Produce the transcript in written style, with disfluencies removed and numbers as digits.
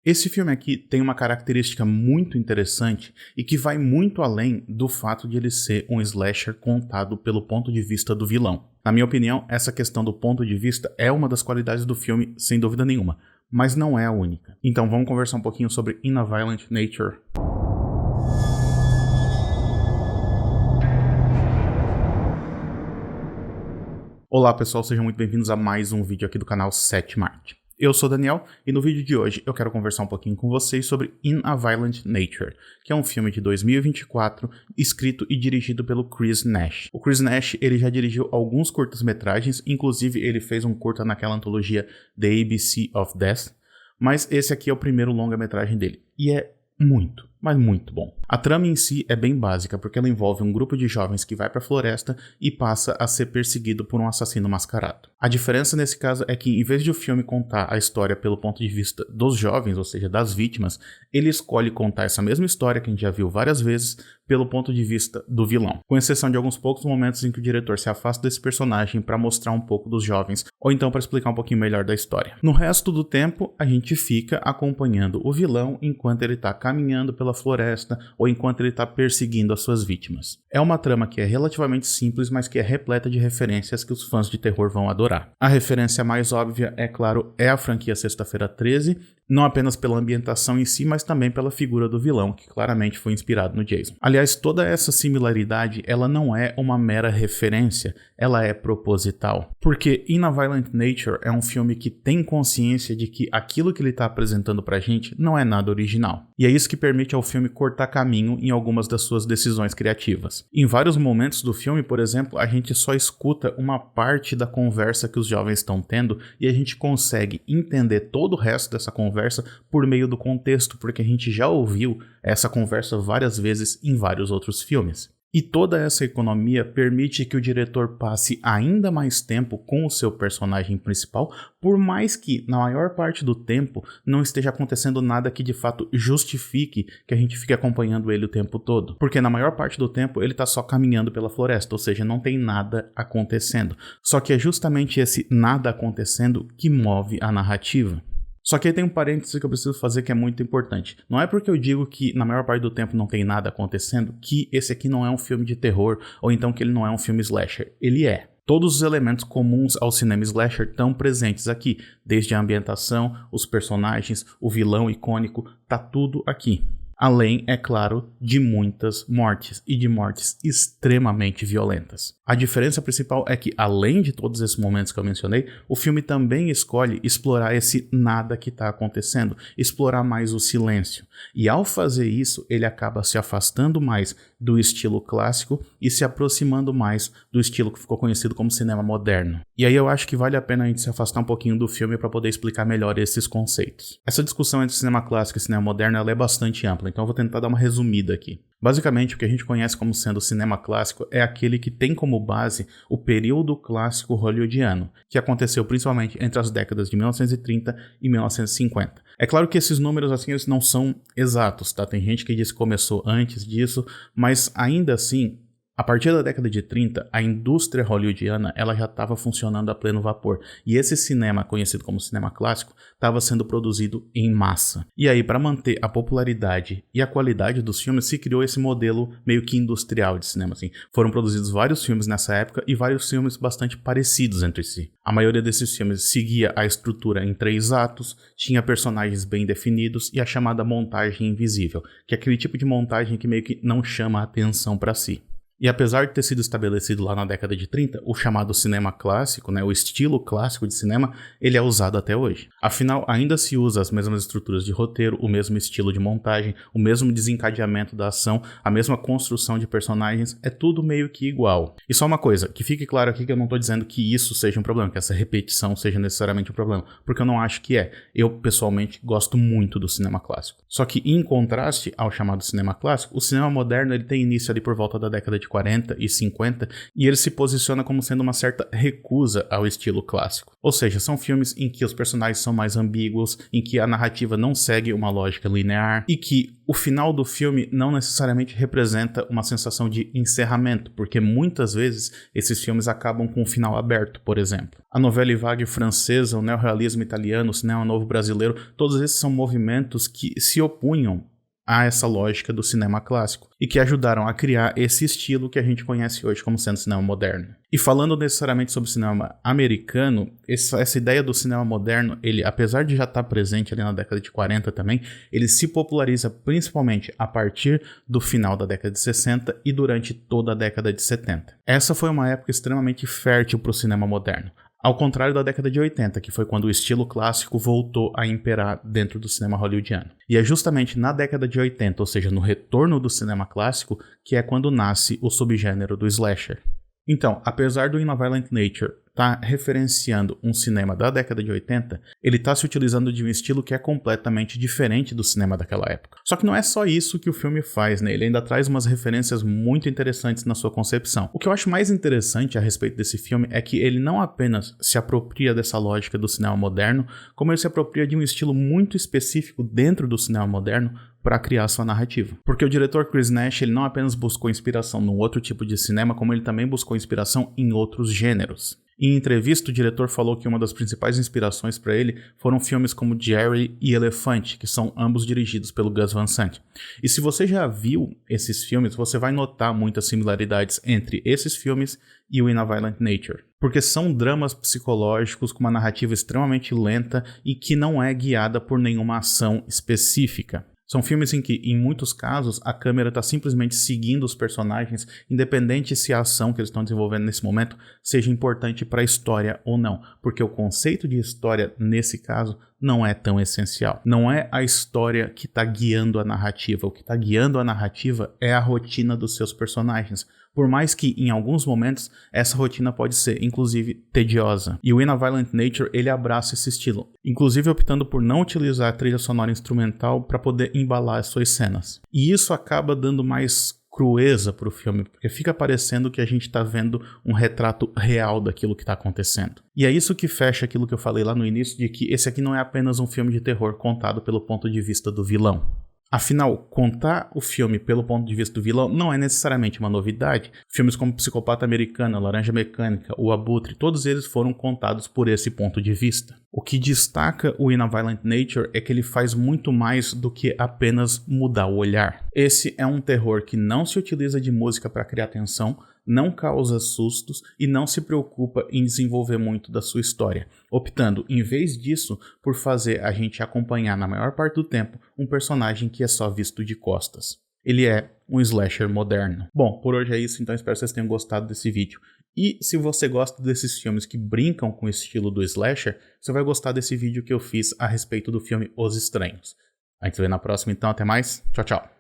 Esse filme aqui tem uma característica muito interessante e que vai muito além do fato de ele ser um slasher contado pelo ponto de vista do vilão. Na minha opinião, essa questão do ponto de vista é uma das qualidades do filme, sem dúvida nenhuma, mas não é a única. Então vamos conversar um pouquinho sobre In a Violent Nature. Olá pessoal, sejam muito bem-vindos a mais um vídeo aqui do canal 7 Art. Eu sou o Daniel e no vídeo de hoje eu quero conversar um pouquinho com vocês sobre In a Violent Nature, que é um filme de 2024 escrito e dirigido pelo Chris Nash. O Chris Nash ele já dirigiu alguns curtas-metragens, inclusive ele fez um curta naquela antologia The ABC of Death, mas esse aqui é o primeiro longa-metragem dele e é muito, mas muito bom. A trama em si é bem básica porque ela envolve um grupo de jovens que vai para a floresta e passa a ser perseguido por um assassino mascarado. A diferença nesse caso é que em vez de o filme contar a história pelo ponto de vista dos jovens, ou seja, das vítimas, ele escolhe contar essa mesma história que a gente já viu várias vezes pelo ponto de vista do vilão, com exceção de alguns poucos momentos em que o diretor se afasta desse personagem para mostrar um pouco dos jovens, ou então para explicar um pouquinho melhor da história. No resto do tempo, a gente fica acompanhando o vilão enquanto ele está caminhando pela floresta ou enquanto ele está perseguindo as suas vítimas. É uma trama que é relativamente simples, mas que é repleta de referências que os fãs de terror vão adorar. A referência mais óbvia, é claro, é a franquia Sexta-feira 13, não apenas pela ambientação em si, mas também pela figura do vilão, que claramente foi inspirado no Jason. Aliás, toda essa similaridade, ela não é uma mera referência, ela é proposital. Porque In a Violent Nature é um filme que tem consciência de que aquilo que ele está apresentando pra gente não é nada original. E é isso que permite ao filme cortar caminho em algumas das suas decisões criativas. Em vários momentos do filme, por exemplo, a gente só escuta uma parte da conversa que os jovens estão tendo e a gente consegue entender todo o resto dessa conversa por meio do contexto, porque a gente já ouviu essa conversa várias vezes em vários outros filmes. E toda essa economia permite que o diretor passe ainda mais tempo com o seu personagem principal, por mais que, na maior parte do tempo, não esteja acontecendo nada que de fato justifique que a gente fique acompanhando ele o tempo todo. Porque na maior parte do tempo ele está só caminhando pela floresta, ou seja, não tem nada acontecendo. Só que é justamente esse nada acontecendo que move a narrativa. Só que aí tem um parênteses que eu preciso fazer que é muito importante. Não é porque eu digo que na maior parte do tempo não tem nada acontecendo que esse aqui não é um filme de terror ou então que ele não é um filme slasher. Ele é. Todos os elementos comuns ao cinema slasher estão presentes aqui. Desde a ambientação, os personagens, o vilão icônico, tá tudo aqui. Além, é claro, de muitas mortes, e de mortes extremamente violentas. A diferença principal é que, além de todos esses momentos que eu mencionei, o filme também escolhe explorar esse nada que está acontecendo, explorar mais o silêncio. E ao fazer isso, ele acaba se afastando mais do estilo clássico e se aproximando mais do estilo que ficou conhecido como cinema moderno. E aí eu acho que vale a pena a gente se afastar um pouquinho do filme para poder explicar melhor esses conceitos. Essa discussão entre cinema clássico e cinema moderno ela é bastante ampla, então eu vou tentar dar uma resumida aqui. Basicamente, o que a gente conhece como sendo o cinema clássico é aquele que tem como base o período clássico hollywoodiano, que aconteceu principalmente entre as décadas de 1930 e 1950. É claro que esses números assim eles não são exatos, tá? Tem gente que diz que começou antes disso, mas ainda assim, a partir da década de 30, a indústria hollywoodiana ela já estava funcionando a pleno vapor. E esse cinema, conhecido como cinema clássico, estava sendo produzido em massa. E aí, para manter a popularidade e a qualidade dos filmes, se criou esse modelo meio que industrial de cinema. Assim. Foram produzidos vários filmes nessa época e vários filmes bastante parecidos entre si. A maioria desses filmes seguia a estrutura em 3 atos, tinha personagens bem definidos e a chamada montagem invisível, que é aquele tipo de montagem que meio que não chama a atenção para si. E apesar de ter sido estabelecido lá na década de 30, o chamado cinema clássico, o estilo clássico de cinema, ele é usado até hoje. Afinal, ainda se usa as mesmas estruturas de roteiro, o mesmo estilo de montagem, o mesmo desencadeamento da ação, a mesma construção de personagens, é tudo meio que igual. E só uma coisa, que fique claro aqui que eu não estou dizendo que isso seja um problema, que essa repetição seja necessariamente um problema, porque eu não acho que é. Eu, pessoalmente, gosto muito do cinema clássico. Só que, em contraste ao chamado cinema clássico, o cinema moderno ele tem início ali por volta da década de de 40 e 50, e ele se posiciona como sendo uma certa recusa ao estilo clássico. Ou seja, são filmes em que os personagens são mais ambíguos, em que a narrativa não segue uma lógica linear, e que o final do filme não necessariamente representa uma sensação de encerramento, porque muitas vezes esses filmes acabam com um final aberto, por exemplo. A novela vague francesa, o neorrealismo italiano, o cinema novo brasileiro, todos esses são movimentos que se opunham a essa lógica do cinema clássico e que ajudaram a criar esse estilo que a gente conhece hoje como sendo cinema moderno. E falando necessariamente sobre o cinema americano, essa ideia do cinema moderno, ele, apesar de já estar presente ali na década de 40 também, ele se populariza principalmente a partir do final da década de 60 e durante toda a década de 70. Essa foi uma época extremamente fértil para o cinema moderno. Ao contrário da década de 80, que foi quando o estilo clássico voltou a imperar dentro do cinema hollywoodiano. E é justamente na década de 80, ou seja, no retorno do cinema clássico, que é quando nasce o subgênero do slasher. Então, apesar do In a Violent Nature estar referenciando um cinema da década de 80, ele está se utilizando de um estilo que é completamente diferente do cinema daquela época. Só que não é só isso que o filme faz, né? Ele ainda traz umas referências muito interessantes na sua concepção. O que eu acho mais interessante a respeito desse filme é que ele não apenas se apropria dessa lógica do cinema moderno, como ele se apropria de um estilo muito específico dentro do cinema moderno para criar sua narrativa. Porque o diretor Chris Nash, ele não apenas buscou inspiração num outro tipo de cinema, como ele também buscou inspiração em outros gêneros. Em entrevista, o diretor falou que uma das principais inspirações para ele foram filmes como Jerry e Elefante, que são ambos dirigidos pelo Gus Van Sant. E se você já viu esses filmes, você vai notar muitas similaridades entre esses filmes e o In a Violent Nature. Porque são dramas psicológicos com uma narrativa extremamente lenta e que não é guiada por nenhuma ação específica. São filmes em que, em muitos casos, a câmera está simplesmente seguindo os personagens, independente se a ação que eles estão desenvolvendo nesse momento seja importante para a história ou não, porque o conceito de história, nesse caso, não é tão essencial. Não é a história que está guiando a narrativa. O que está guiando a narrativa é a rotina dos seus personagens. Por mais que, em alguns momentos, essa rotina pode ser, inclusive, tediosa. E o In a Violent Nature, ele abraça esse estilo, inclusive optando por não utilizar a trilha sonora instrumental para poder embalar as suas cenas. E isso acaba dando mais crueza para o filme, porque fica parecendo que a gente está vendo um retrato real daquilo que está acontecendo. E é isso que fecha aquilo que eu falei lá no início, de que esse aqui não é apenas um filme de terror contado pelo ponto de vista do vilão. Afinal, contar o filme pelo ponto de vista do vilão não é necessariamente uma novidade. Filmes como Psicopata Americana, Laranja Mecânica, O Abutre, todos eles foram contados por esse ponto de vista. O que destaca o In a Violent Nature é que ele faz muito mais do que apenas mudar o olhar. Esse é um terror que não se utiliza de música para criar tensão, não causa sustos e não se preocupa em desenvolver muito da sua história, optando, em vez disso, por fazer a gente acompanhar na maior parte do tempo um personagem que é só visto de costas. Ele é um slasher moderno. Bom, por hoje é isso, então espero que vocês tenham gostado desse vídeo. E se você gosta desses filmes que brincam com o estilo do slasher, você vai gostar desse vídeo que eu fiz a respeito do filme Os Estranhos. A gente se vê na próxima então, até mais, tchau, tchau.